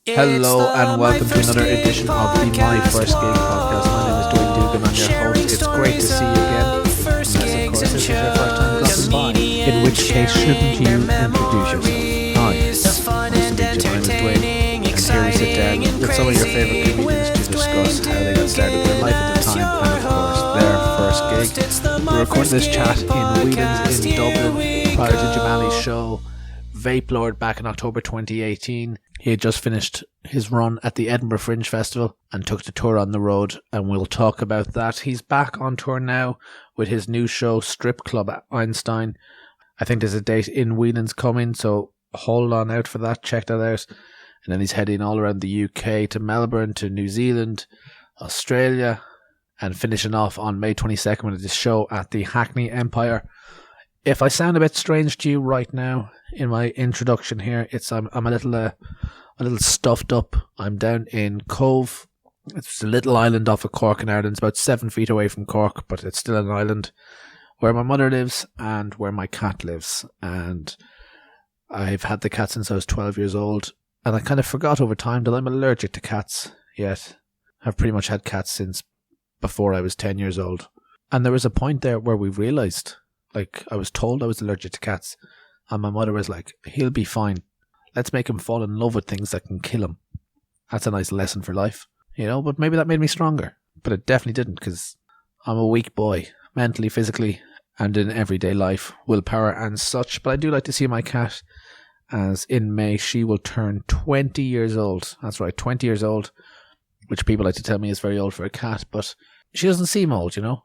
Hello and welcome to another edition of the My First Gig podcast. My name is Dwayne Dugan, I'm your host. It's great to see you again. Unless, of course, this is your first time dropping by, in which case, shouldn't you introduce yourself? Hi, nice to meet you. My name is Dwayne, and here we sit down with some of your favourite comedians to discuss how they got started, their life at the time, and of course, their first gig. We recorded this chat in Whelan's in Dublin prior to Jamali's show, Vape Lord, back in October 2018. He had just finished his run at the Edinburgh Fringe Festival and took the tour on the road, and we'll talk about that. He's back on tour now with his new show, Strip Club at Einstein. I think there's a date in Whelan's coming, so hold on out for that, check that out. And then he's heading all around the UK to Melbourne, to New Zealand, Australia, and finishing off on May 22nd with his show at the Hackney Empire. If I sound a bit strange to you right now in my introduction here, it's I'm a little stuffed up. I'm down in Cove. It's a little island off of Cork in Ireland. It's about 7 feet away from Cork, but it's still an island where my mother lives and where my cat lives. And I've had the cat since I was 12 years old, and I kind of forgot over time that I'm allergic to cats. Yet I've pretty much had cats since before I was 10 years old. And there was a point there where we realised, like, I was told I was allergic to cats, and my mother was like, he'll be fine. Let's make him fall in love with things that can kill him. That's a nice lesson for life, you know, but maybe that made me stronger. But it definitely didn't, because I'm a weak boy, mentally, physically, and in everyday life, willpower and such. But I do like to see my cat, as in May she will turn 20 years old. That's right, 20 years old, which people like to tell me is very old for a cat, but she doesn't seem old, you know.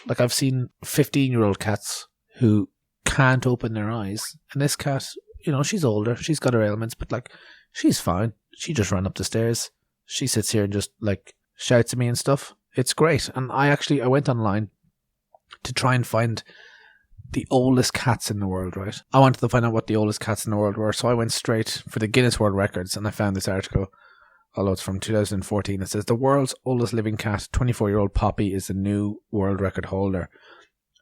Like, I've seen 15-year-old cats who can't open their eyes, and this cat, you know, she's older, she's got her ailments, but like, she's fine. She just ran up the stairs. She sits here and just like shouts at me and stuff. It's great. And I went online to try and find the oldest cats in the world, right? I wanted to find out what the oldest cats in the world were, so I went straight for the Guinness World Records, and I found this article, although it's from 2014. It says the world's oldest living cat, 24-year-old Poppy, is the new world record holder.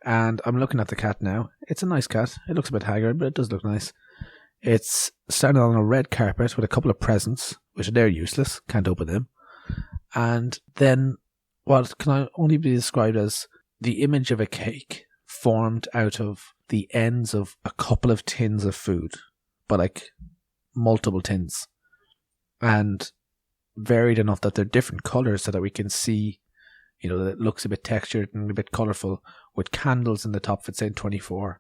And I'm looking at the cat now. It's a nice cat. It looks a bit haggard, but it does look nice. It's standing on a red carpet with a couple of presents, which they're useless. Can't open them. And then what can only be described as the image of a cake formed out of the ends of a couple of tins of food, but like multiple tins, and varied enough that they're different colours so that we can see, you know, that it looks a bit textured and a bit colourful, with candles in the top of it saying 24,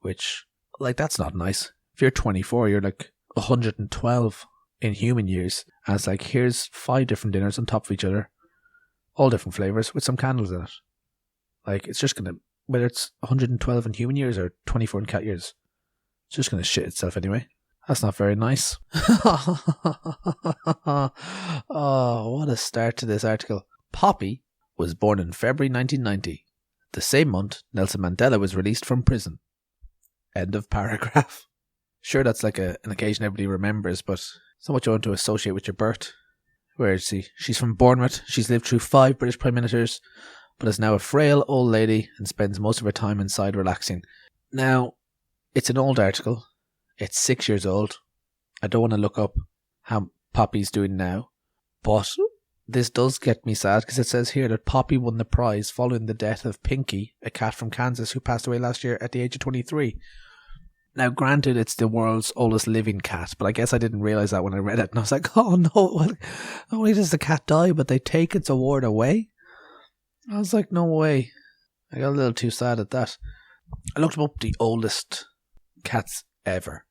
which, like, that's not nice. If you're 24, you're like 112 in human years. And it's like, here's 5 different dinners on top of each other, all different flavours, with some candles in it. Like, it's just going to, whether it's 112 in human years or 24 in cat years, it's just going to shit itself anyway. That's not very nice. Oh, what a start to this article. Poppy was born in February 1990. The same month, Nelson Mandela was released from prison. End of paragraph. Sure, that's like an occasion everybody remembers, but it's not what you want to associate with your birth. Where is she? She's from Bournemouth. She's lived through 5 British Prime Ministers, but is now a frail old lady and spends most of her time inside relaxing. Now, it's an old article. It's 6 years old. I don't want to look up how Poppy's doing now, but this does get me sad, because it says here that Poppy won the prize following the death of Pinky, a cat from Kansas who passed away last year at the age of 23. Now, granted, it's the world's oldest living cat, but I guess I didn't realise that when I read it, and I was like, oh no, not only does the cat die, but they take its award away? I was like, no way. I got a little too sad at that. I looked up the oldest cats ever,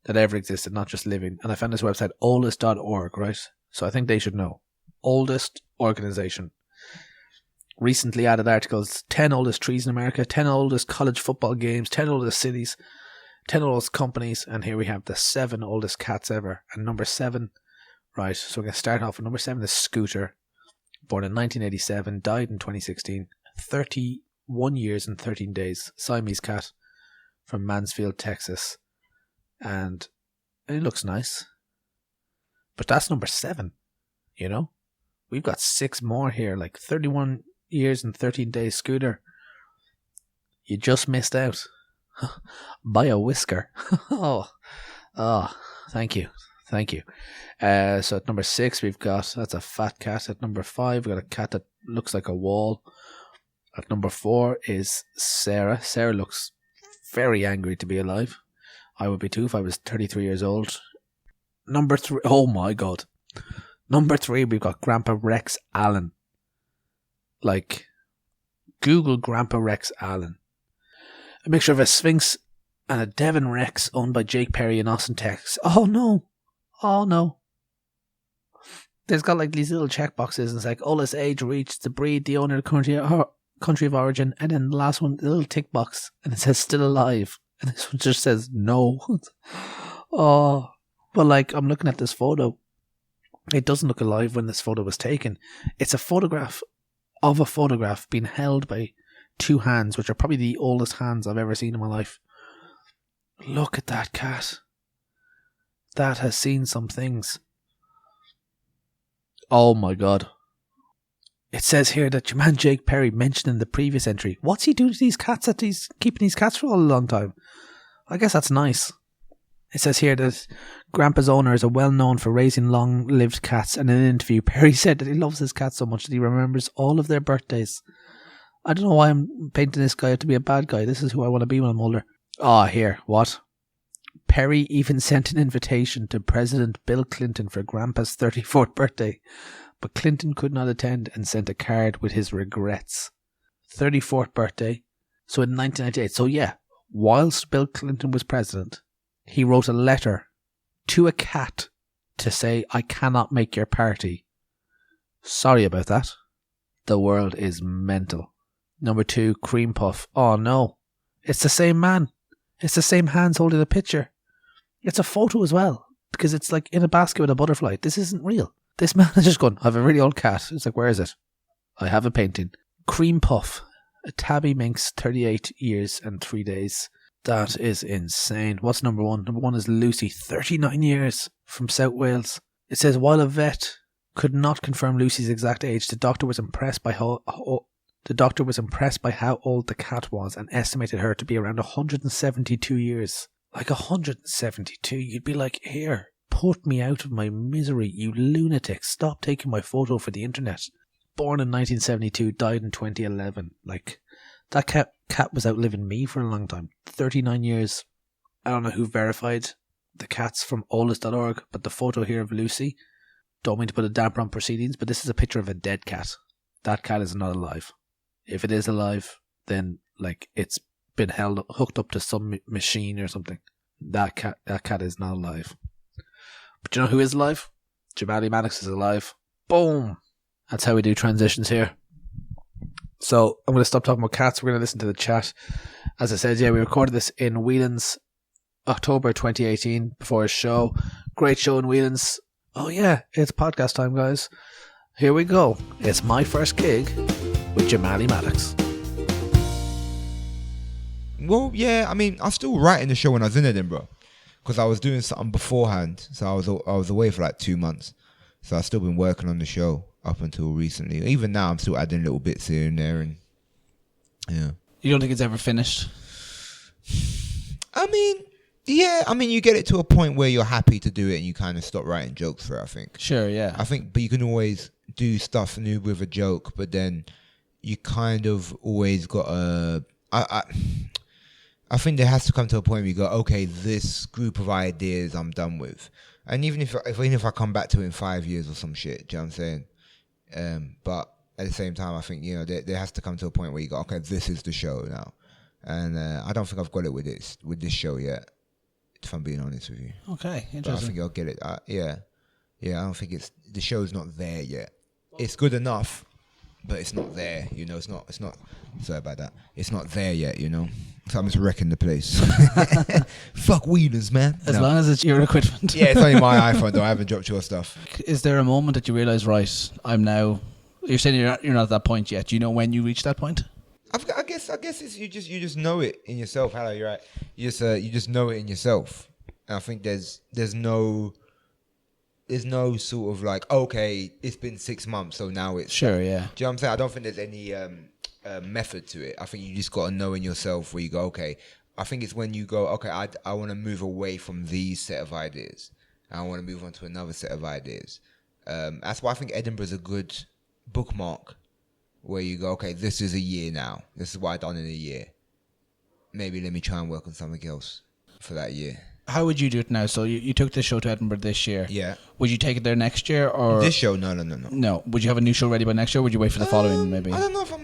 that ever existed, not just living, and I found this website, oldest.org, right? So I think they should know. Oldest organisation. Recently added articles: 10 oldest trees in America, 10 oldest college football games, 10 oldest cities, 10 oldest companies, and here we have the 7 oldest cats ever. And number 7, right, so we're going to start off with number 7, is Scooter, born in 1987, died in 2016, 31 years and 13 days, Siamese cat from Mansfield, Texas, and it looks nice. But that's number 7, you know? We've got 6 more here, like 31 years and 13 days Scooter. You just missed out. By a whisker. Oh, thank you. Thank you. So at number 6, that's a fat cat. At number 5, we've got a cat that looks like a wall. At number 4 is Sarah. Sarah looks very angry to be alive. I would be too if I was 33 years old. Number 3, oh my God. Number 3, we've got Grandpa Rex Allen. Like, Google Grandpa Rex Allen. A mixture of a Sphinx and a Devon Rex owned by Jake Perry in Austin, Texas. Oh no. There's got like these little checkboxes and it's like oldest age reached, the breed, the owner, the country of origin, and then the last one, the little tick box, and it says still alive. And this one just says no. Oh, but like I'm looking at this photo. It doesn't look alive when this photo was taken. It's a photograph of a photograph being held by 2 hands, which are probably the oldest hands I've ever seen in my life. Look at that cat. That has seen some things. Oh my God. It says here that your man Jake Perry mentioned in the previous entry. What's he doing to these cats that he's keeping these cats for all a long time? I guess that's nice. It says here that Grandpa's owner is well known for raising long-lived cats, and in an interview, Perry said that he loves his cats so much that he remembers all of their birthdays. I don't know why I'm painting this guy out to be a bad guy. This is who I want to be when I'm older. Here, what? Perry even sent an invitation to President Bill Clinton for Grandpa's 34th birthday, but Clinton could not attend and sent a card with his regrets. 34th birthday, so in 1998. So yeah, whilst Bill Clinton was president, he wrote a letter to a cat to say, I cannot make your party. Sorry about that. The world is mental. Number 2, Cream Puff. Oh no, it's the same man. It's the same hands holding the picture. It's a photo as well, because it's like in a basket with a butterfly. This isn't real. This man has just gone, I have a really old cat. It's like, where is it? I have a painting. Cream Puff. A tabby minx, 38 years and 3 days. That is insane. What's number 1? Number 1 is Lucy, 39 years, from South Wales. It says, while a vet could not confirm Lucy's exact age, the doctor was impressed by how old the cat was and estimated her to be around 172 years. Like 172, you'd be like, here, put me out of my misery, you lunatic. Stop taking my photo for the internet. Born in 1972, died in 2011. Like, that cat was outliving me for a long time. 39 years. I don't know who verified the cats from oldest.org, but the photo here of Lucy, don't mean to put a damper on proceedings, but this is a picture of a dead cat. That cat is not alive. If it is alive, then like it's been hooked up to some machine or something. That cat is not alive. But you know who is alive? Jamali Maddix is alive. Boom! That's how we do transitions here. So I'm going to stop talking about cats. We're going to listen to the chat. As I said, yeah, we recorded this in Whelan's October 2018 before his show. Great show in Whelan's. Oh yeah, it's podcast time, guys. Here we go. It's my first gig with Jamali Maddix. Well, yeah, I mean, I was still writing the show when I was in Edinburgh because I was doing something beforehand. So I was away for like 2 months. So I've still been working on the show up until recently. Even now, I'm still adding little bits here and there, and yeah. You don't think it's ever finished? I mean, yeah. I mean, you get it to a point where you're happy to do it, and you kind of stop writing jokes for it. I think. Sure, yeah. I think, but you can always do stuff new with a joke, but then you kind of always got a. I think there has to come to a point where you go, okay, this group of ideas I'm done with, and even if I come back to it in 5 years or some shit, do you know what I'm saying? But at the same time, I think, you know, there has to come to a point where you go, okay, this is the show now. And I don't think I've got it with this show yet, if I'm being honest with you. Okay, interesting. But I think I'll get it. Yeah, I don't think the show's not there yet. It's good enough, but it's not there. You know, it's not. Sorry about that. It's not there yet. You know, so I'm just wrecking the place. Fuck Wheelers, man. As long as it's your equipment. Yeah, it's only my iPhone though. I haven't dropped your stuff. Is there a moment that you realise, right, I'm now? You're saying you're not at that point yet. Do you know when you reach that point? I guess it's you just know it in yourself. Hello, you're right. You just know it in yourself. And I think there's no sort of like, okay, it's been 6 months, so now it's sure, yeah. Do you know what I'm saying? I don't think there's any method to it. I think you just got to know in yourself where you go, okay. I think it's when you go, okay, I want to move away from these set of ideas, and I want to move on to another set of ideas. That's why I think Edinburgh is a good bookmark, where you go, okay, this is a year now. This is what I've done in a year. Maybe let me try and work on something else for that year. How would you do it now? So you took this show to Edinburgh this year. Yeah. Would you take it there next year or This show? No. No. Would you have a new show ready by next year? Or would you wait for the following maybe? I don't know if I'm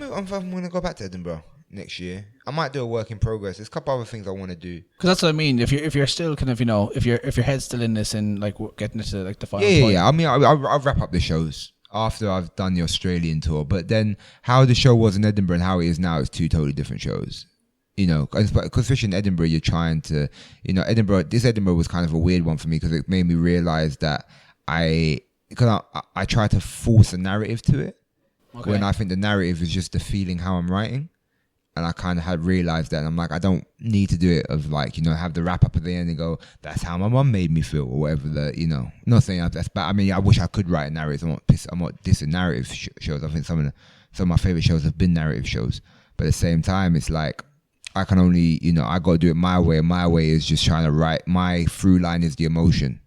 going to go back to Edinburgh next year. I might do a work in progress. There's a couple other things I want to do. Because that's what I mean. If you're still kind of, you know, if your head's still in this and like getting it to like the final point. Yeah. I mean, I'll wrap up the shows after I've done the Australian tour. But then how the show was in Edinburgh and how it is now is two totally different shows. You know, because especially in Edinburgh, you're trying to, you know, This Edinburgh was kind of a weird one for me because it made me realize that I try to force a narrative to it, when I think the narrative is just the feeling how I'm writing. And I kind of had realized that, and I'm like, I don't need to do it of like, you know, have the wrap up at the end and go, that's how my mum made me feel, or whatever you know, not saying that's bad. I mean, I wish I could write a narrative. I'm not dissing narrative shows. I think some of my favorite shows have been narrative shows, but at the same time, it's like, I can only, you know, I got to do it my way. My way is just trying to write. My through line is the emotion.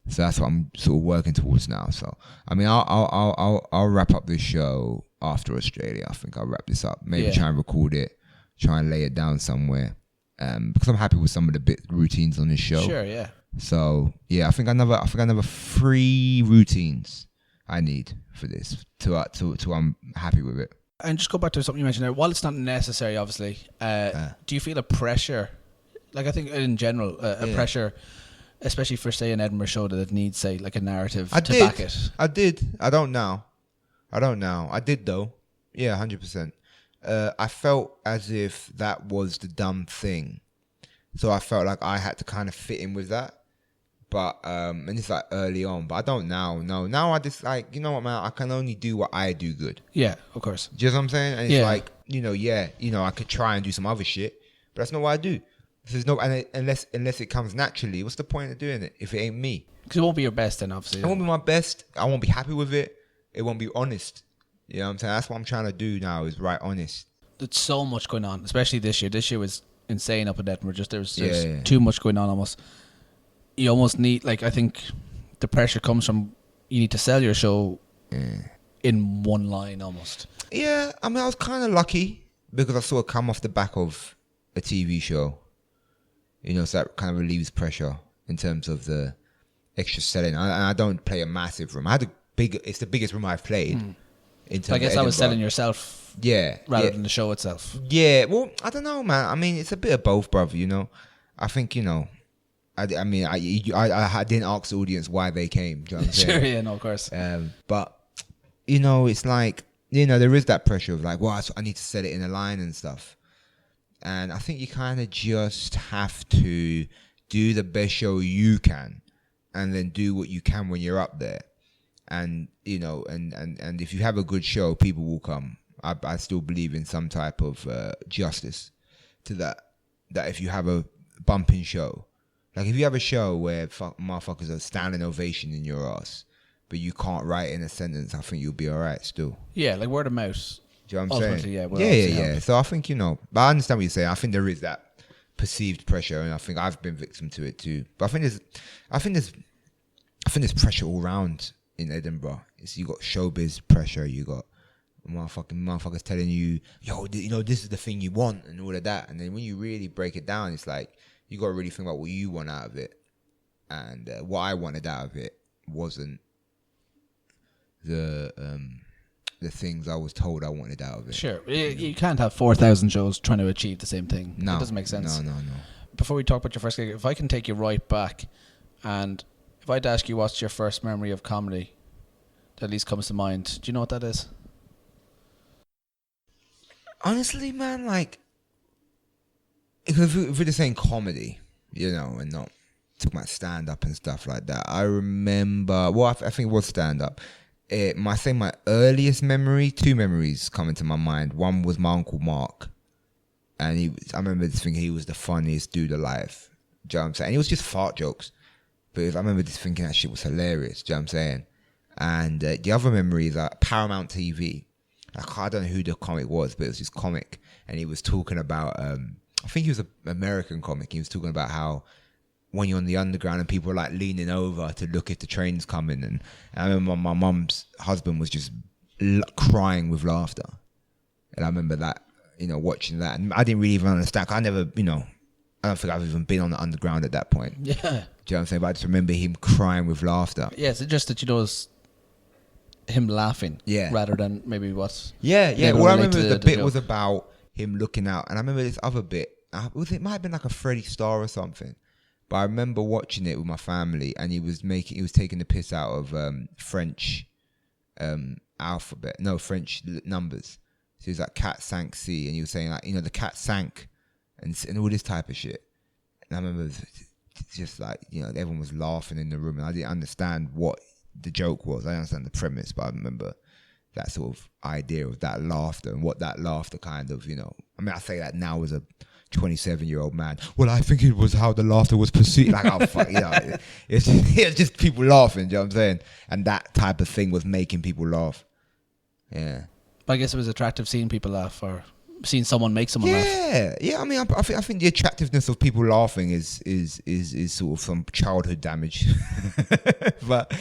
So that's what I'm sort of working towards now. So, I mean, I'll wrap up this show after Australia. I think I'll wrap this up. Maybe try and record it, try and lay it down somewhere. Because I'm happy with some of the bit routines on this show. Sure, yeah. So, yeah, I think another 3 routines I need for this to I'm happy with it. And just go back to something you mentioned there. While it's not necessary, obviously, do you feel a pressure? Like I think in general, a pressure, especially for say an Edinburgh show that it needs say like a narrative back it. I did. I don't now. I did though. Yeah, 100%. I felt as if that was the dumb thing, so I felt like I had to kind of fit in with that. But and it's like early on, but I don't now. No, now I just like, you know what, man, I can only do what I do good. Yeah, of course. Do you know what I'm saying? And it's like, you know, I could try and do some other shit, but that's not what I do. There's no, and unless it comes naturally, what's the point of doing it if it ain't me? Because it won't be your best then, obviously. It won't be my best. I won't be happy with it. It won't be honest. You know what I'm saying? That's what I'm trying to do now, is write honest. There's so much going on, especially this year. This year was insane up in Edinburgh. Just there's too much going on almost. You almost need, like, I think the pressure comes from you need to sell your show in one line almost. Yeah, I mean, I was kind of lucky because I sort of come off the back of a TV show. You know, so that kind of relieves pressure in terms of the extra selling. And I don't play a massive room. It's the biggest room I've played. In terms so I guess of I was selling yourself rather than the show itself. Yeah, well, I don't know, man. I mean, it's a bit of both, brother, you know. I think, you know, I didn't ask the audience why they came. Do you know what I'm saying? Sure, yeah, no, of course. But, you know, it's like, you know, there is that pressure of like, well, I need to set it in a line and stuff. And I think you kind of just have to do the best show you can and then do what you can when you're up there. And, you know, and if you have a good show, people will come. I still believe in some type of justice to that if you have a bumping show. Like, if you have a show where motherfuckers are standing ovation in your ass, but you can't write in a sentence, I think you'll be all right still. Yeah, like word of mouth. Do you know what I'm saying? Yeah. So I think, you know, but I understand what you're saying. I think there is that perceived pressure, and I think I've been victim to it too. But I think there's pressure all around in Edinburgh. You got showbiz pressure, you got motherfuckers telling you, yo, you know, this is the thing you want and all of that. And then when you really break it down, it's like, you got to really think about what you want out of it. And what I wanted out of it wasn't the things I was told I wanted out of it. Sure. You can't have 4,000 shows trying to achieve the same thing. No. It doesn't make sense. No. Before we talk about your first gig, if I can take you right back, and if I'd ask you what's your first memory of comedy that at least comes to mind, do you know what that is? Honestly, man, like, if we're just saying comedy, you know, and not talking about stand-up and stuff like that, I remember, well, I think it was stand-up. My earliest memory, 2 memories come into my mind. One was my Uncle Mark, and I remember just thinking he was the funniest dude alive. Do you know what I'm saying? It was just fart jokes, but I remember just thinking that shit was hilarious. Do you know what I'm saying? And the other memory is Paramount TV. Like, I don't know who the comic was, but it was this comic, and he was talking about, I think he was an American comic. He was talking about how when you're on the underground and people are like leaning over to look if the train's coming. And I remember my mum's husband was just crying with laughter. And I remember that, you know, watching that. And I didn't really even understand. I never, you know, I don't think I've even been on the underground at that point. Yeah. Do you know what I'm saying? But I just remember him crying with laughter. Yeah, it's just that, you know, it's him laughing. Yeah. Rather than maybe what's... Yeah. Well, I remember the bit joke was about him looking out. And I remember this other bit. It might have been like a Freddie Starr or something. But I remember watching it with my family, and he was taking the piss out of French French numbers. So he was like cat sank C, and he was saying like, you know, the cat sank, and all this type of shit. And I remember just like, you know, everyone was laughing in the room, and I didn't understand what the joke was. I didn't understand the premise, but I remember that sort of idea of that laughter and what that laughter kind of, you know. I mean, I say that now as a 27-year-old man. Well, I think it was how the laughter was perceived. Like, oh fuck, you know, it's just people laughing. Do you know what I'm saying? And that type of thing was making people laugh. Yeah. But I guess it was attractive seeing people laugh, or seeing someone make someone laugh. Yeah. I mean, I think the attractiveness of people laughing is sort of some childhood damage. But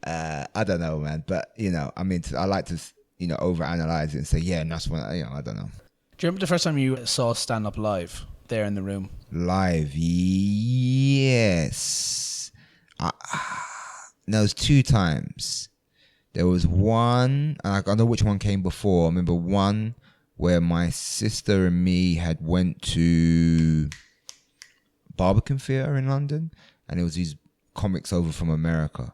I don't know, man. But you know, I mean, I like to, you know, overanalyze it and say, yeah, and that's when, you know, I don't know. Do you remember the first time you saw stand up live there in the room? Live, yes. There was 2 times. There was one, and I know which one came before. I remember one where my sister and me had went to Barbican Theatre in London, and it was these comics over from America.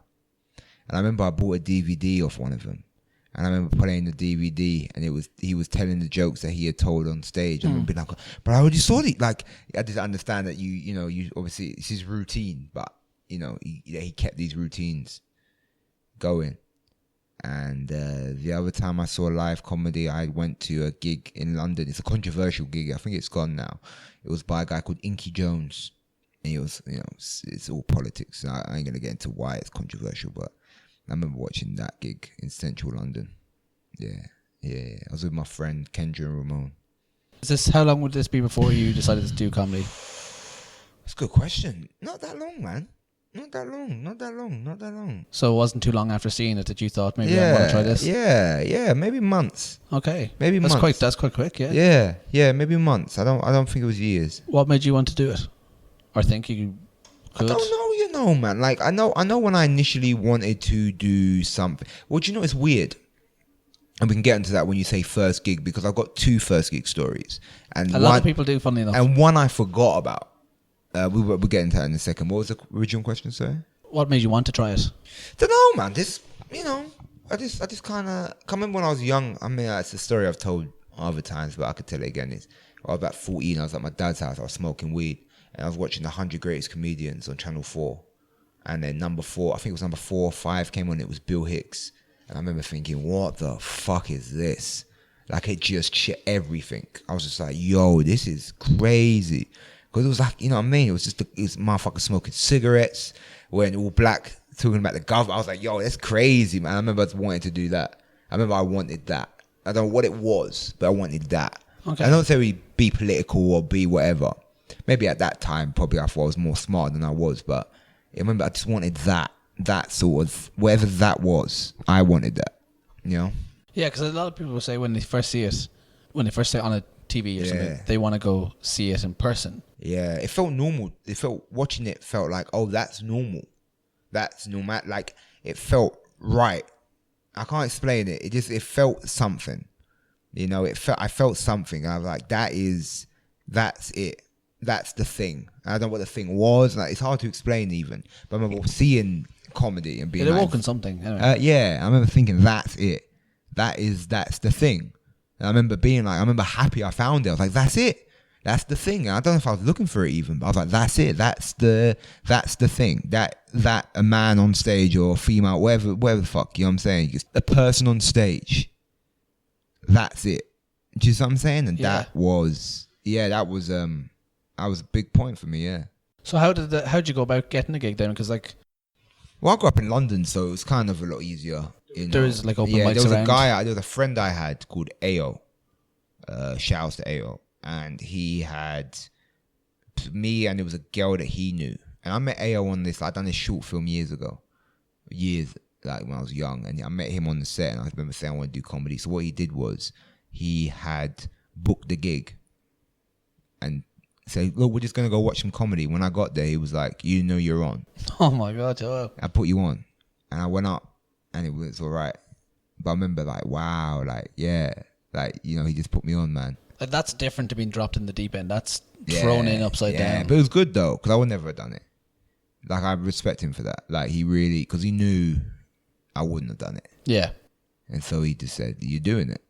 And I remember I bought a DVD off one of them. And I remember playing the DVD, and he was telling the jokes that he had told on stage. And I'd be like, but I already saw it. Like, I didn't understand that you obviously it's his routine, but you know, he kept these routines going. And the other time I saw live comedy, I went to a gig in London. It's a controversial gig. I think it's gone now. It was by a guy called Inky Jones. And he was, you know, it's all politics. I ain't gonna get into why it's controversial, but I remember watching that gig in central London. Yeah. I was with my friend Kendra and Ramon. How long would this be before you decided to do comedy? That's a good question. Not that long, man. Not that long. So it wasn't too long after seeing it that you thought maybe I want to try this? Yeah, maybe months. Okay. Maybe months. That's quite quick, yeah. Yeah, maybe months. I don't think it was years. What made you want to do it? Or think you could? I don't know, you know, man. Like, I know when I initially wanted to do something. Well, do you know, it's weird. And we can get into that when you say first gig, because I've got 2 first gig stories. And a lot of people do, funnily enough. And one I forgot about. We'll get into that in a second. What was the original question, sir? What made you want to try it? Don't know, man. This, you know, I just kind of... I remember when I was young. I mean, it's a story I've told other times, but I could tell it again. I was about 14. I was at my dad's house. I was smoking weed. And I was watching the 100 Greatest Comedians on Channel 4. And then number 4, I think it was number 4 or 5 came on. It was Bill Hicks. And I remember thinking, what the fuck is this? Like, it just shit everything. I was just like, yo, this is crazy. Because it was like, you know what I mean? It was motherfuckers smoking cigarettes, wearing all black, talking about the government. I was like, yo, that's crazy, man. I remember wanting to do that. I remember I wanted that. I don't know what it was, but I wanted that. Okay. I don't say we be political or be whatever. Maybe at that time, probably I thought I was more smart than I was, but I remember I just wanted that sort of, whatever that was, I wanted that, you know? Yeah, because a lot of people say when they first see it on a TV or something, they want to go see it in person. Yeah, it felt normal. Watching it felt like, oh, that's normal. That's normal. Like, it felt right. I can't explain it. It felt something. You know, I felt something. I was like, that's it. That's the thing. I don't know what the thing was. Like, it's hard to explain even. But I remember seeing comedy and being like, woken something. Anyway. Yeah, I remember thinking, that's it. That's the thing. And I remember happy I found it. I was like, that's it. That's the thing. And I don't know if I was looking for it even, but I was like, that's it. That's the thing. That a man on stage or a female, whatever the fuck, you know what I'm saying? Just a person on stage. That's it. Do you see what I'm saying? And that was a big point for me, yeah. So how'd you go about getting a gig then? Because well, I grew up in London, so it was kind of a lot easier. You know? There is like open mics there was around. there was a friend I had called Ao. Shouts to Ao. And he had me, and there was a girl that he knew. And I met AO on this. I'd done this short film years ago. Like when I was young. And I met him on the set. And I remember saying I want to do comedy. So what he did was he had booked the gig. And said, look, we're just going to go watch some comedy. When I got there, he was like, you know you're on. Oh my God. Oh. I put you on. And I went up. And it was all right. But I remember like, wow, like, yeah. Like, you know, he just put me on, man. Like, that's different to being dropped in the deep end. That's thrown in upside down. But it was good, though, because I would never have done it. Like, I respect him for that. Like, he really... Because he knew I wouldn't have done it. Yeah. And so he just said, you're doing it.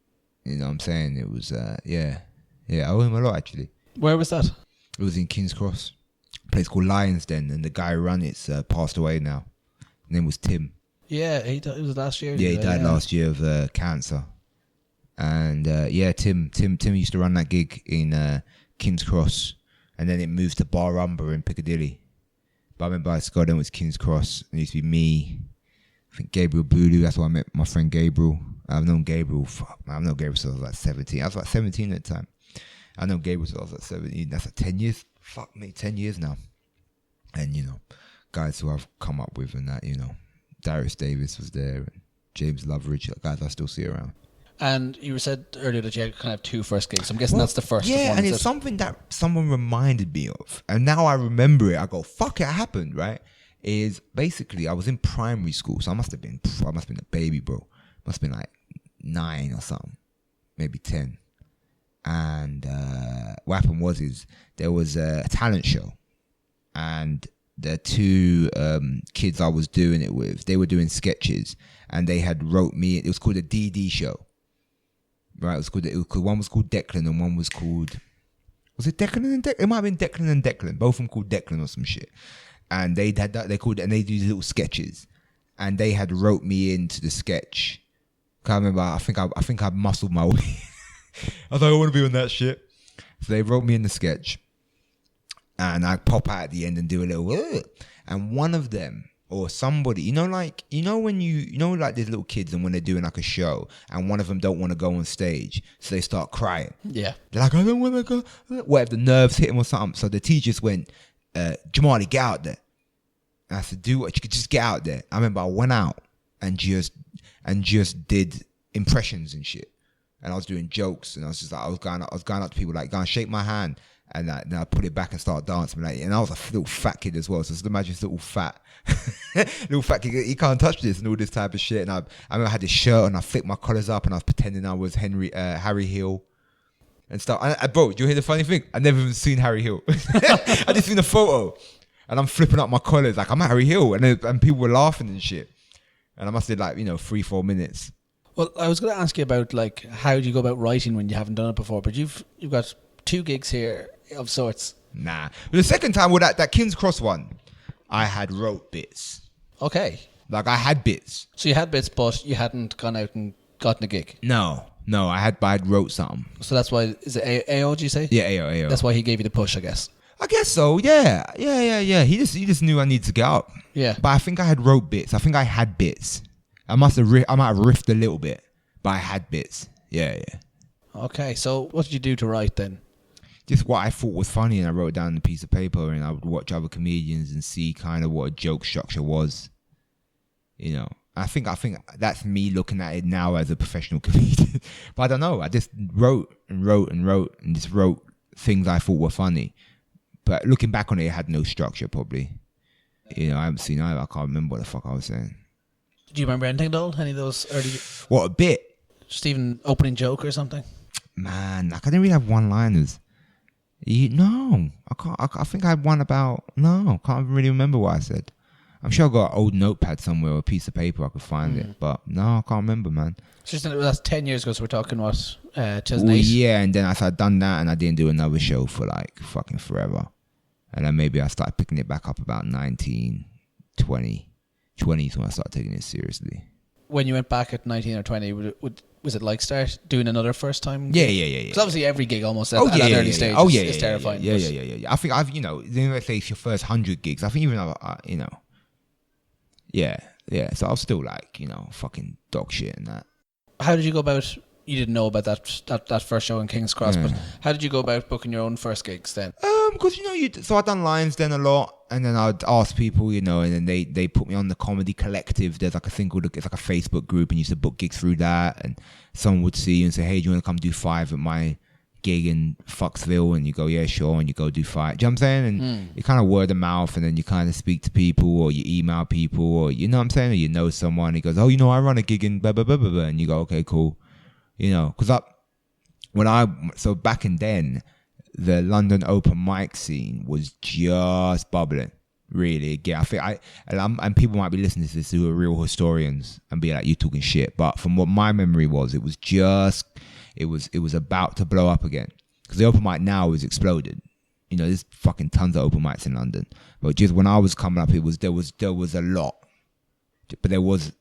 You know what I'm saying? It was, yeah. Yeah, I owe him a lot, actually. Where was that? It was in King's Cross. A place called Lions Den. And the guy who ran it's passed away now. His name was Tim. Yeah, it was last year. Yeah, he died last year of cancer. And yeah, Tim used to run that gig in King's Cross, and then it moved to Bar Umber in Piccadilly. But I remember I got in was King's Cross. It used to be me, I think Gabriel Bulu. That's why I met my friend Gabriel. I've known Gabriel. I've known Gabriel since I was like 17. I was like 17 at the time. I know Gabriel since I was like 17. That's like 10 years. Fuck me, 10 years now. And you know, guys who I've come up with and that, you know, Darius Davis was there, and James Loveridge, guys I still see around. And you said earlier that you had kind of two first gigs. I'm guessing that's the first one. Yeah, and it's something that someone reminded me of. And now I remember it. I go, fuck, it happened, right? Is basically, I was in primary school. So I must have been a baby, bro. Must have been like 9 or something. Maybe 10. And what happened was there was a talent show. And the two kids I was doing it with, they were doing sketches. And they had wrote me, it was called a DD show. Right, one was called Declan and one was called... Was it Declan and Declan? It might have been Declan and Declan. Both of them called Declan or some shit. And they had that, and they do these little sketches. And they had wrote me into the sketch. I remember, I think I muscled my way. I was like, I want to be on that shit. So they wrote me in the sketch. And I pop out at the end and do a little... Ugh. And one of them... Or somebody, you know, like there's little kids and when they're doing like a show and one of them don't want to go on stage, so they start crying. Yeah. They're like, I don't want to go. What if the nerves hit them or something? So the teacher just went, Jamali, get out there. And I said, do what? You could just get out there. I remember I went out and just did impressions and shit. And I was doing jokes and I was just like, I was going up to people like, go and shake my hand. And then I put it back and start dancing. Like, and I was a little fat kid as well. So just imagine this little fat kid. He can't touch this and all this type of shit. And I remember I had this shirt and I flicked my collars up and I was pretending I was Harry Hill and stuff. And bro, do you hear the funny thing? I've never even seen Harry Hill. I just seen a photo and I'm flipping up my collars like I'm Harry Hill. And people were laughing and shit. And I must have like, 3-4 minutes. Well, I was going to ask you about like, how do you go about writing when you haven't done it before? But you've got 2 gigs here of sorts. Nah. The second time with that King's Cross one, I had wrote bits. Okay. Like I had bits. So you had bits, but you hadn't gone out and gotten a gig. No. I wrote something. So that's why, is it AO, do you say? Yeah, AO. That's why he gave you the push, I guess. I guess so, yeah. He just knew I needed to get up. Yeah. But I think I had wrote bits. I think I had bits. I might have riffed a little bit, but I had bits. Yeah. Okay, so what did you do to write then? Just what I thought was funny, and I wrote it down on a piece of paper, and I would watch other comedians and see kind of what a joke structure was. I think that's me looking at it now as a professional comedian. But I don't know. I just wrote and just wrote things I thought were funny. But looking back on it had no structure probably. I haven't seen either. I can't remember what the fuck I was saying. Do you remember anything at all? Any of those early... What, a bit? Just even opening joke or something? Man, I didn't really have one-liners. No, I can't. I think I had one about... No, I can't really remember what I said. I'm sure I got an old notepad somewhere or a piece of paper I could find it. But no, I can't remember, man. It's just that's 10 years ago, so we're talking, what, 2008? Well, yeah, and then I started done that and I didn't do another show for like fucking forever. And then maybe I started picking it back up about 19, 20. 20s when I started taking it seriously. When you went back at 19 or 20, was it like start doing another first time? Yeah. Because obviously every gig almost at that early stage is terrifying. Yeah. I think I've, let's say it's your first 100 gigs. I think even, yeah. So I was still like, fucking dog shit and that. How did you go about, you didn't know about that first show in King's Cross, but how did you go about booking your own first gigs then? Because so I done lines then a lot, and then I'd ask people, and then they put me on the comedy collective. There's like a thing called it's like a Facebook group, and you used to book gigs through that. And someone would see you and say, "Hey, do you want to come do 5 at my gig in Foxville?" And you go, "Yeah, sure," and you go do 5. Do you know what I'm saying? And you kind of word of mouth, and then you kind of speak to people, or you email people, or you know what I'm saying, or you know someone. He goes, "Oh, I run a gig in blah blah blah blah," blah. And you go, "Okay, cool," because so back in then, the London open mic scene was just bubbling, really. Yeah, I think and people might be listening to this who are real historians and be like, "You talking shit," but from what my memory was, it was about to blow up again, because the open mic now has exploded. There's fucking tons of open mics in London, but just when I was coming up, there was a lot, but there was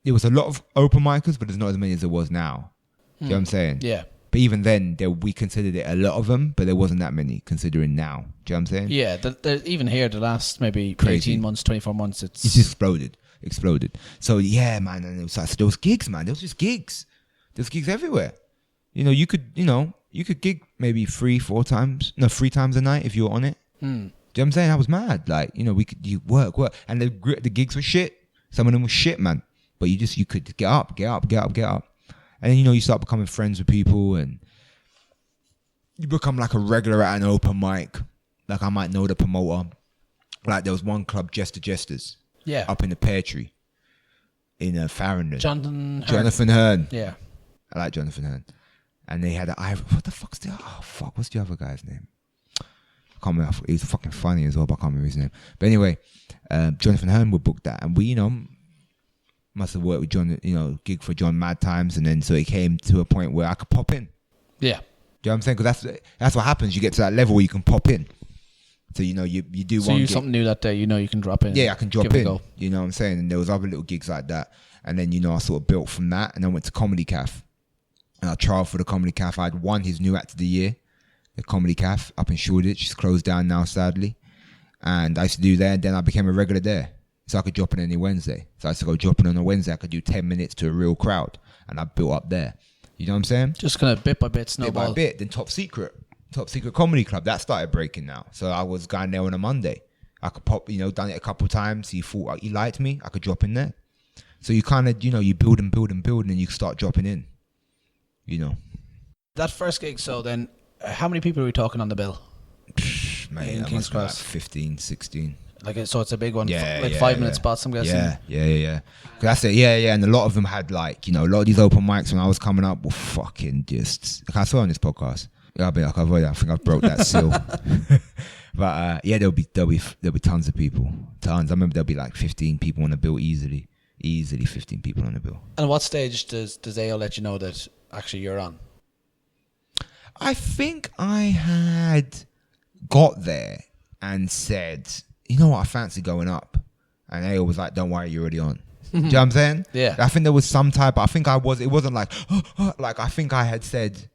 a lot of open micers, but there's not as many as there was now. Do you know what I'm saying? Yeah. But even then, we considered it a lot of them, but there wasn't that many considering now. Do you know what I'm saying? Yeah, even here, the last maybe Crazy. 18 months, 24 months, it's just exploded. So yeah, man, and it was like, so there was gigs, man. There was just gigs. There's gigs everywhere. You could gig maybe 3 times a night if you were on it. Do you know what I'm saying? I was mad. Like, you work, and the gigs were shit. Some of them were shit, man. But you could get up. And then, you start becoming friends with people, and you become like a regular at an open mic. Like, I might know the promoter. Like, there was one club, Jesters. Yeah. Up in the Pear Tree in Farringdon. Jonathan Hearn. Yeah. I like Jonathan Hearn. And they had what the fuck's what's the other guy's name? I can't remember. He's fucking funny as well, but I can't remember his name. But anyway, Jonathan Hearn would book that, and we, must have worked with John, gig for John mad times, and then so it came to a point where I could pop in. Yeah. Do you know what I'm saying? Because that's what happens. You get to that level where you can pop in. So you do so one you gig. Something new that day. You can drop in. Yeah, I can drop in. Go. You know what I'm saying? And there was other little gigs like that, and then I sort of built from that, and I went to Comedy Caf, and I trialed for the Comedy Caf. I had won his new act of the year, the Comedy Caf up in Shoreditch. It's closed down now, sadly. And I used to do there, and then I became a regular there. So I could drop in any Wednesday. So I used to go drop in on a Wednesday. I could do 10 minutes to a real crowd. And I built up there. You know what I'm saying? Just kind of bit by bit, snowball. Bit by bit. Then Top Secret Comedy Club. That started breaking now. So I was going there on a Monday. I could pop, done it a couple of times. He thought he liked me. I could drop in there. So you kind of, you build and build and build, and then you start dropping in. That first gig, so then, how many people are we talking on the bill? Man, that must be like 15, 16. So it's a big one. Yeah, 5-minute spots, I'm guessing. Yeah. That's it. Yeah. And a lot of them had a lot of these open mics when I was coming up were fucking just. Can I swear on this podcast? Yeah, I think I broke that seal. But there'll be tons of people. Tons. I remember there'll be like 15 people on the bill easily. Easily 15 people on the bill. And what stage does AO let you know that actually you're on? I think I had got there and said, "You know what, I fancy going up." And AO was like, "Don't worry, you're already on." Do you know what I'm saying? Yeah. I think there was some type, I think it wasn't like, like I think I had said,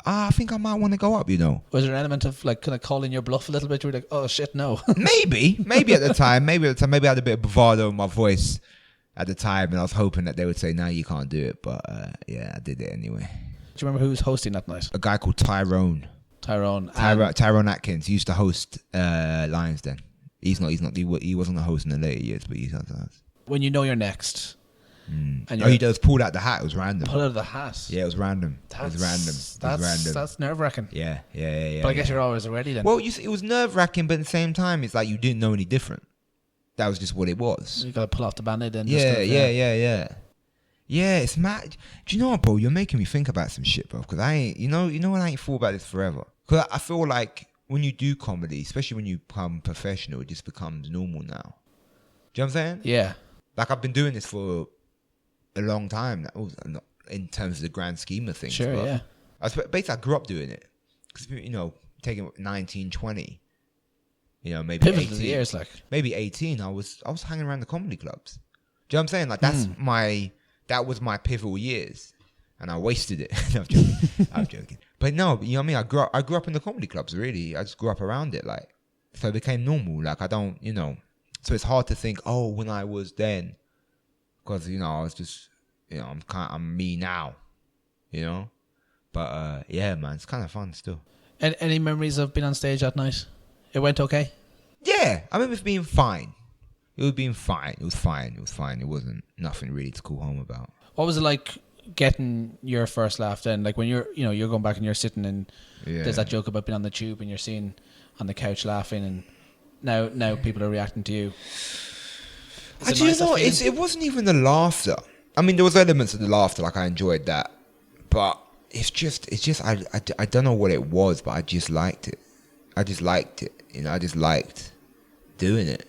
I think I might want to go up, Was there an element of kind of calling your bluff a little bit? You were like, oh shit, no. Maybe at the time, maybe I had a bit of bravado in my voice at the time, and I was hoping that they would say, "No, you can't do it." But I did it anyway. Do you remember who was hosting that night? A guy called Tyrone Atkins. He used to host Lions Den. He wasn't a host in the later years, but he's not. When you know you're next. And he does pulled out the hat. It was random. Pull out of the hat. Yeah, it was random. That's nerve wracking. Yeah. But I guess you're always ready then. Well, it was nerve wracking, but at the same time, it's like you didn't know any different. That was just what it was. You got to pull off the band-aid and Yeah, it's mad. Do you know what, bro? You're making me think about some shit, bro. Because I ain't, when I ain't thought about this forever. Because I feel like when you do comedy, especially when you become professional, it just becomes normal now. Do you know what I'm saying? Yeah. Like, I've been doing this for a long time now, in terms of the grand scheme of things. Sure, yeah. Basically, I grew up doing it. Because, taking 19, 20, maybe pivotal 18. Years, like. Maybe 18, I was hanging around the comedy clubs. Do you know what I'm saying? Like, that was my pivotal years. And I wasted it. No, I'm joking. But no, you know what I mean? I grew up in the comedy clubs, really. I just grew up around it, like. So it became normal. Like, I don't, So it's hard to think, when I was then. Because, I was just, I'm me now. But, yeah, man, it's kind of fun still. And any memories of being on stage that night? It went okay? Yeah, I remember it being fine. It was being fine. It was fine. It was fine. It wasn't nothing really to call home about. What was it like getting your first laugh then? Like when you're going back and you're sitting and there's that joke about being on the tube and you're sitting on the couch laughing, and now people are reacting to you. It wasn't even the laughter. I mean, there was elements of the laughter, like I enjoyed that, but it's just I don't know what it was, but I just liked it. I just liked it, I just liked doing it,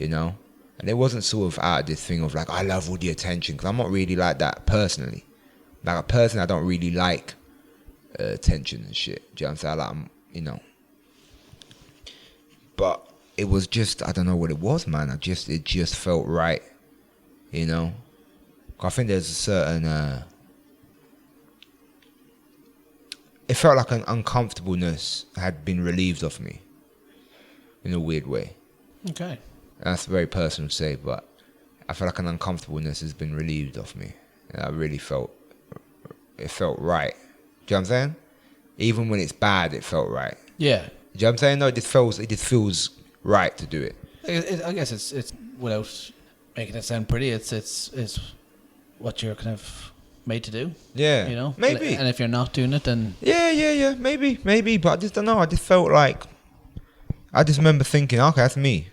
and it wasn't sort of out of this thing of like, I love all the attention, because I'm not really like that personally. Like a person, I don't really like attention and shit. Do you know what I'm saying? Like, but it was just, I don't know what it was, man. It just felt right, I think there's a certain, it felt like an uncomfortableness had been relieved of me in a weird way. Okay. That's very personal to say, but I feel like an uncomfortableness has been relieved of me. And I really felt right. Do you know what I'm saying? Even when it's bad, it felt right. Yeah. Do you know what I'm saying? No, it just feels right to do it. I guess it's without making it sound pretty, it's what you're kind of made to do. Yeah. Maybe. And if you're not doing it, then... Yeah. Maybe. But I just don't know. I just felt like... I just remember thinking, okay, that's me.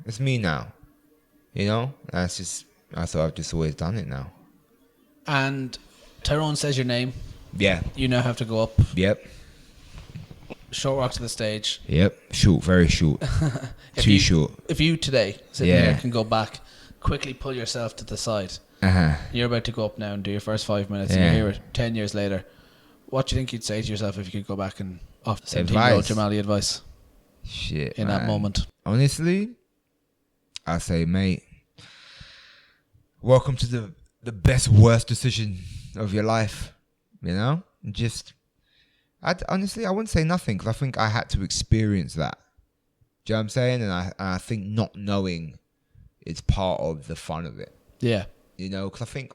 It's me now. That's just... I thought I've just always done it now. And Tyrone says your name. Yeah. You now have to go up. Yep. Short walk to the stage. Yep. Short. Very short. Too short. If you today, sitting there, can go back, quickly pull yourself to the side. You're about to go up now and do your first 5 minutes, and you're here 10 years later. What do you think you'd say to yourself if you could go back and offer 17-year-old Jamali advice? Shit, in that moment. Honestly, I say, mate, welcome to the best, worst decision of your life. Honestly, I wouldn't say nothing, because I think I had to experience that. Do you know what I'm saying? And I think not knowing is part of the fun of it. Yeah. Because I think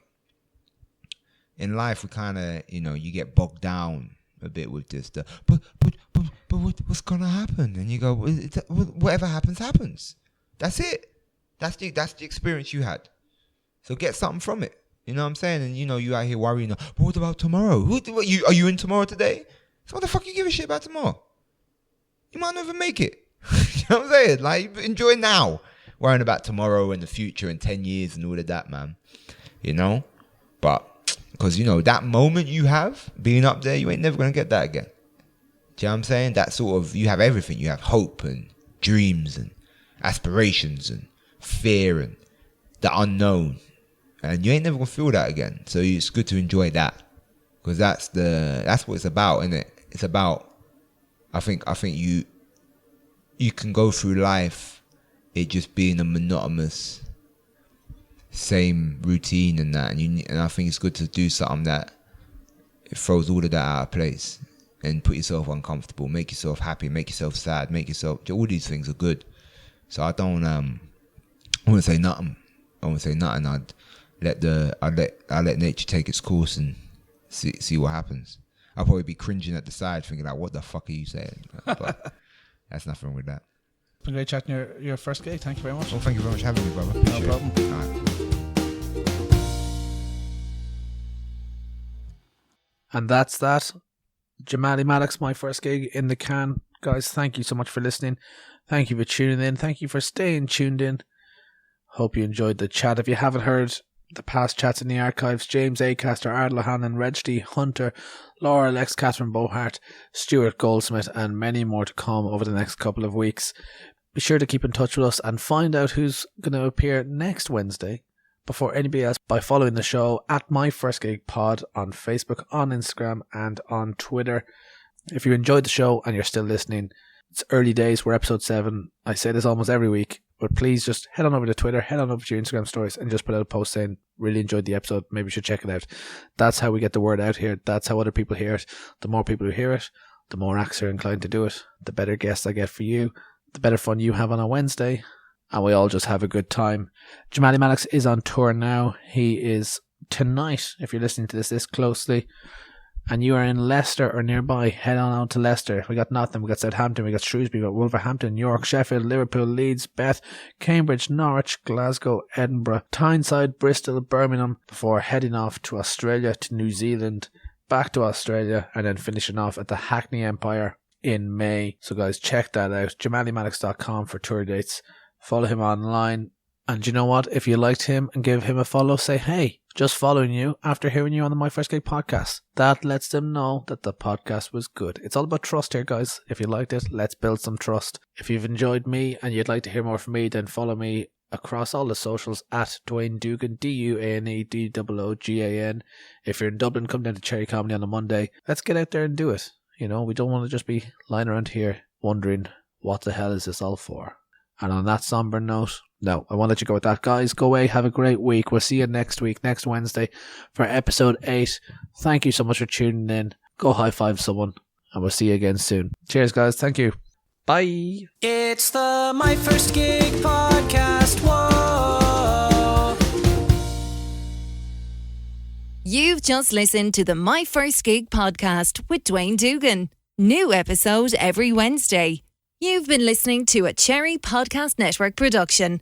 in life we kind of, you get bogged down a bit with this stuff. But what's gonna happen? And you go, whatever happens. That's it. That's the experience you had. So get something from it. You know what I'm saying? And you out here worrying. But what about tomorrow? Are you in tomorrow today? So what the fuck you give a shit about tomorrow? You might not even make it. You know what I'm saying? Like, enjoy now. Worrying about tomorrow and the future and 10 years and all of that, man. But because that moment you have being up there, you ain't never gonna get that again. Do you know what I'm saying? That sort of, you have everything. You have hope and dreams and aspirations and fear and the unknown, and you ain't never gonna feel that again. So it's good to enjoy that, because that's what it's about, isn't it? It's about, I think you can go through life it just being a monotonous same routine and that, and I think it's good to do something that it throws all of that out of place and put yourself uncomfortable, make yourself happy, make yourself sad, all these things are good. So I wouldn't say nothing. I'd let nature take its course and see what happens. I'll probably be cringing at the side thinking like, what the fuck are you saying? But that's nothing wrong with that. It's been great chatting your first gig. Thank you very much. Well, thank you very much for having me, brother. Appreciate no problem. It. All right. And that's that. Jamali Maddix, my first gig in the can. Guys, thank you so much for listening. Thank you for tuning in. Thank you for staying tuned in. Hope you enjoyed the chat. If you haven't heard the past chats in the archives, James Acaster, Ardla Hannon, Reggie Hunter, Laura Lex, Catherine Bohart, Stuart Goldsmith, and many more to come over the next couple of weeks. Be sure to keep in touch with us and find out who's going to appear next Wednesday before anybody else by following the show at My First Gig Pod on Facebook, on Instagram, and on Twitter. If you enjoyed the show and you're still listening, it's early days. We're episode 7. I say this almost every week, but please just head on over to Twitter, head on over to your Instagram stories, and just put out a post saying, really enjoyed the episode, maybe you should check it out. That's how we get the word out here. That's how other people hear it. The more people who hear it, the more acts are inclined to do it. The better guests I get for you, the better fun you have on a Wednesday, and we all just have a good time. Jamali Maddix is on tour now. He is tonight, if you're listening to this closely, and you are in Leicester or nearby, head on out to Leicester. We got Nottingham, we got Southampton, we got Shrewsbury, we got Wolverhampton, York, Sheffield, Liverpool, Leeds, Bath, Cambridge, Norwich, Glasgow, Edinburgh, Tyneside, Bristol, Birmingham, before heading off to Australia, to New Zealand, back to Australia, and then finishing off at the Hackney Empire in May. So guys, check that out. JamaliMaddix.com for tour dates. Follow him online. And you know what? If you liked him and give him a follow, say, hey, just following you after hearing you on the My First Gig podcast. That lets them know that the podcast was good. It's all about trust here, guys. If you liked it, let's build some trust. If you've enjoyed me and you'd like to hear more from me, then follow me across all the socials at Dwayne Dugan, DuaneDoogan. If you're in Dublin, come down to Cherry Comedy on a Monday. Let's get out there and do it. You know, we don't want to just be lying around here wondering what the hell is this all for. And on that somber note, no, I won't let you go with that. Guys, go away, have a great week. We'll see you next week, next Wednesday, for episode 8. Thank you so much for tuning in. Go high five someone, and we'll see you again soon. Cheers, guys. Thank you. Bye. It's the My First Gig podcast. Whoa. You've just listened to the My First Gig podcast with Dwayne Dugan. New episode every Wednesday. You've been listening to a Cherry Podcast Network production.